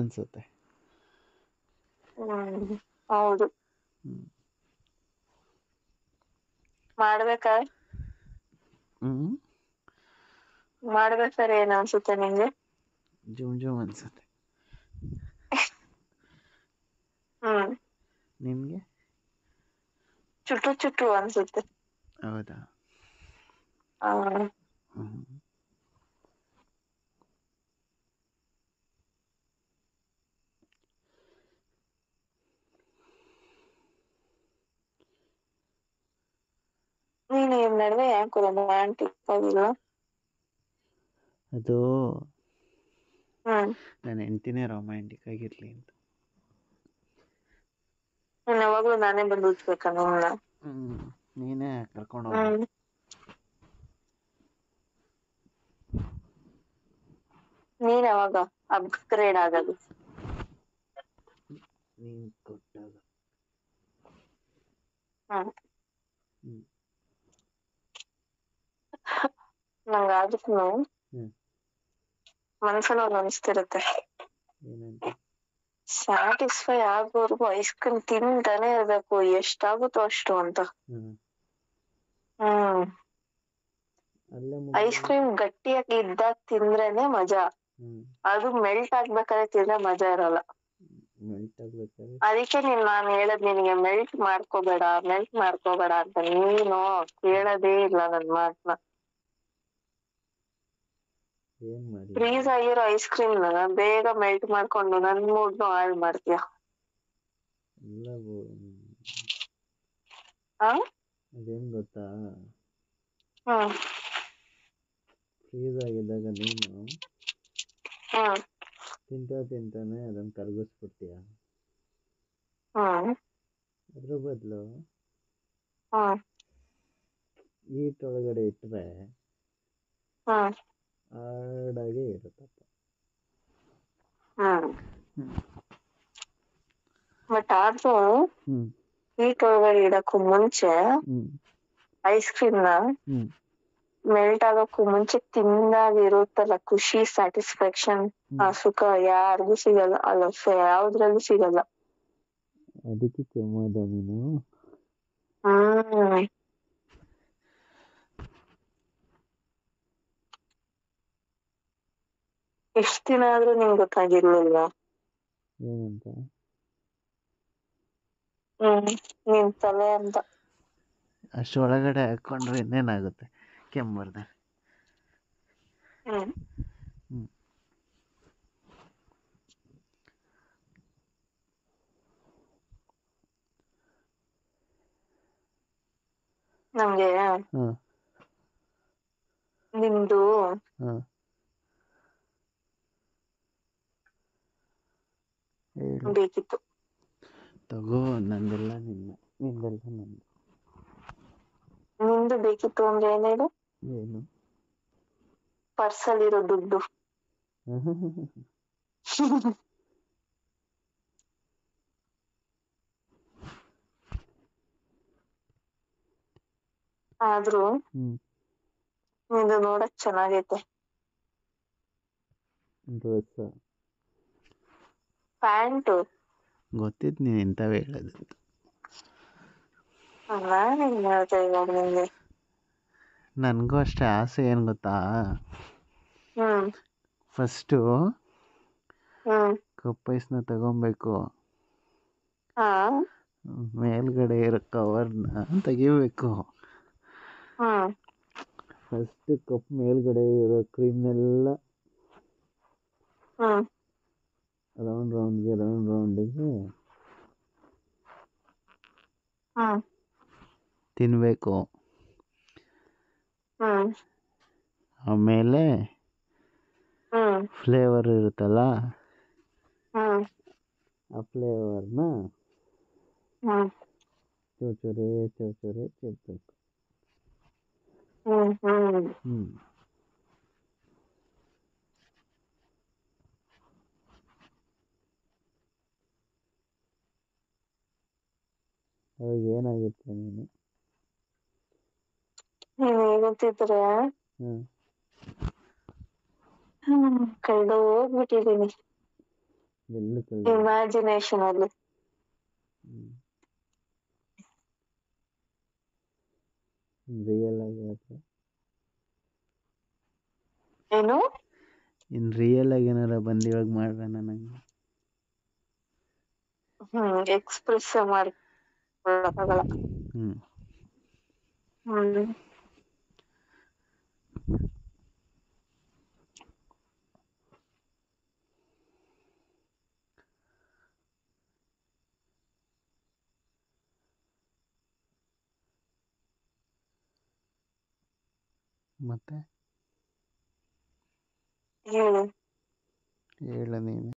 ಅನ್ಸುತ್ತೆ. ಹೌದು. ಮಾಡ್ಬೇಕಾ? ಮಾಡ್ಬೇಕಾದ್ರೆ ಏನ್ ಅನ್ಸುತ್ತೆ ನಿಂಗೆ? ಜುಮ್ ಜುಮ್ ಅನ್ಸುತ್ತೆ. ನಿಮ್ಗೆ? ಚುಟ್ಟು ಚುಟ್ಟು ಅನ್ಸುತ್ತೆ. ಹೌದಾ? ನೀನು ಈ ನಡುವೆ ಯಾಕೆ ರೊಮ್ಯಾಂಟಿಕ್ ಆಗಿಲ್ಲ? ಅದು ನನ್ನ ಹೆಂಡ್ತಿನೇ ರೊಮ್ಯಾಂಟಿಕ್ ಆಗಿರ್ಲಿ ಅಂತ. ಯಾವಾಗ್ಲೂ ನಾನೇ ಬಂದು ಹುಚ್ಬೇಕಾ ನಿನ್ನ? ನೀನೇ ಕರ್ಕೊಂಡು ಹೋಗ್ಬೇಕು. ನೀನ್ ಯಾವಾಗ ಅಪ್ಗ್ರೇಡ್ ಆಗೋದು? ನೀನ್ ಕೊಟ್ಟಾಗ. ನಂಗಾದ್ರೂ ಮನ್ಸಲ್ಲಿ ಒಂದು ಅನಿಸ್ತಿರುತ್ತೆ, ಏನಂತ? ಸ್ಯಾಟಿಸ್ಫೈ ಆಗೋವರೆಗೂ ಐಸ್ ಕ್ರೀಮ್ ತಿಂತಾನೆ ಇರ್ಬೇಕು, ಎಷ್ಟಾಗುತ್ತೋ ಅಷ್ಟು ಅಂತ. ಐಸ್ ಕ್ರೀಮ್ ಗಟ್ಟಿಯಾಗಿ ಇದ್ದಾಗ ತಿಂದ್ರೇನೆ ಮಜಾ. ಅದು ಮೆಲ್ಟ್ ಆಗ್ಬೇಕಾದ್ರೆ ತಿಂದ್ರೆ ಮಜಾ ಇರಲ್ಲ. ಅದಕ್ಕೆ ನಾನು ಹೇಳದ್ ನಿನಗೆ ಮೆಲ್ಟ್ ಮಾಡ್ಕೋಬೇಡ ಅಂತ. ನೀನು ಕೇಳೋದೇ ಇಲ್ಲ ನನ್ ಮಾತನ್ನ. ಫ್ರೀಸ್ ಆಗಿರೋ ಐಸ್ ಕ್ರೀಮ್ ನ ಬೇಗ ಮೆಲ್ಟ್ ಮಾಡ್ಕೊಂಡು ನನ್ ಮೂಡ್ನು ಹಾಳು ಮಾಡ್ತೀಯ. ಅದೇನ್ ಗೊತ್ತಾ, ಫ್ರೀಸ್ ಆಗಿದ್ದಾಗ ನೀನು ತಿಂತಾನೆ ಅದನ್ನ ಕರಗಿಸ್ಬಿಡ್ತೀಯ. ಅದ್ರ ಬದಲು ಹೀಟ್ ಒಳಗಡೆ ಇಟ್ರೆ ಹಾರ್ಡಾಗೆ ಇರುತ್ತಪ್ಪ. ಬಟ್ ಆದ್ರೂ ಹೀಟ್ ಒಳಗಡೆ ಇಡಕ್ಕೂ ಮುಂಚೆ ಐಸ್ ಕ್ರೀಮ್ ನ ಮೆಲ್ಟ್ ಆಗೋಕ್ಕೂ ಮುಂಚೆ ತಿಂದಾಗ ಇರುತ್ತಲ್ಲ ಖುಷಿ, ಸ್ಯಾಟಿಸ್ಫ್ಯಾಕ್ಷನ್, ಆ ಸುಖ ಯಾರಿಗೂ ಸಿಗಲ್ಲ ಅಲ್ಲ, ಯಾವ್ದ್ರಲ್ಲೂ ಸಿಗಲ್ಲ. ಅದಕ್ಕೆ ಕೆಮ್ಮೋದ ನೀನು? ಎಷ್ಟ್ ದಿನ ಆದ್ರೂ ನಿಂಗೆ ಗೊತ್ತಾಗಿರ್ಲಿಲ್ವಾ? ಏನಂತ? ನಿನ್ ತಲೆ ಅಂತ. ಅಷ್ಟು ಒಳಗಡೆ ಹಾಕೊಂಡ್ರೆ ಇನ್ನೇನಾಗುತ್ತೆ, ಕೆಮ್ಮರ್ದ? ನಮ್ಗೆ ನಿಮ್ದು ಬೇಕಿತ್ತು. ತಗೋ, ನಂದೆಲ್ಲ ನಿಂದೆಲ್ಲ ನಂದು. ನಿಂದು ಬೇಕಿತ್ತು ಅಂದ್ರೆ ಏನ್ ಹೇಳು? ಏನು? ಪರ್ಸಲ್ಲಿರೋ ದುಡ್ಡು. ಆದ್ರೂ ನಿಂದು ನೋಡಕ್ ಚೆನ್ನಾಗೈತೆ. ಡ್ರೆಸ್? ಪ್ಯಾಂಟು. ಗೊತ್ತಿತ್ತು ನೀನು ಇಂಥವೇ ಹೇಳೋದಂತ. ನಾನೇನ್ ಹೇಳ್ತಾ ಇವಾಗ ನಿಂಗೆ? ನನಗೂ ಅಷ್ಟೇ ಆಸೆ. ಏನು ಗೊತ್ತಾ, ಫಸ್ಟು ಕಪ್ಪೈಸ್ನ ತಗೊಬೇಕು, ಮೇಲ್ಗಡೆ ಇರೋ ಕವರ್ನ ತೆಗಿಬೇಕು. ಫಸ್ಟ್ ಕಪ್ ಮೇಲ್ಗಡೆ ಇರೋ ಕ್ರೀಮ್ನೆಲ್ಲ ರೌಂಡಿಗೆ ತಿನ್ಬೇಕು. ಆಮೇಲೆ ಫ್ಲೇವರ್ ಇರುತ್ತಲ್ಲ, ಆ ಫ್ಲೇವರ್ನ ಚೂಚೂರೇ ಚೆಲ್ಬೇಕು. ಅವಾಗ ಏನಾಗುತ್ತೆ ನೀನು? ಹೇಗುತ್ತಿದ್ರೆ ಕಳೆದು ಹೋಗ್ಬಿಟ್ಟಿದೀನಿ. ಎಲ್ಲೂ ಇಮ್ಯಾಜಿನೇಷನ್ ಅಲ್ಲಿ. ರಿಯಲ್ ಆಗಿ ಏನು ರಿಯಲ್ ಆಗಿ ಏನಾರ ಬಂದು ಇವಾಗ ಮಾಡ್ರ ನನಗೆ ಎಕ್ಸ್ಪ್ರೆಸ್ ಮಾಡ್ಕೊಳಕ್ಕಾಗಲ್ಲ. ಮತ್ತೆ ಹೇಳು ಹೇಳ ನೀನು.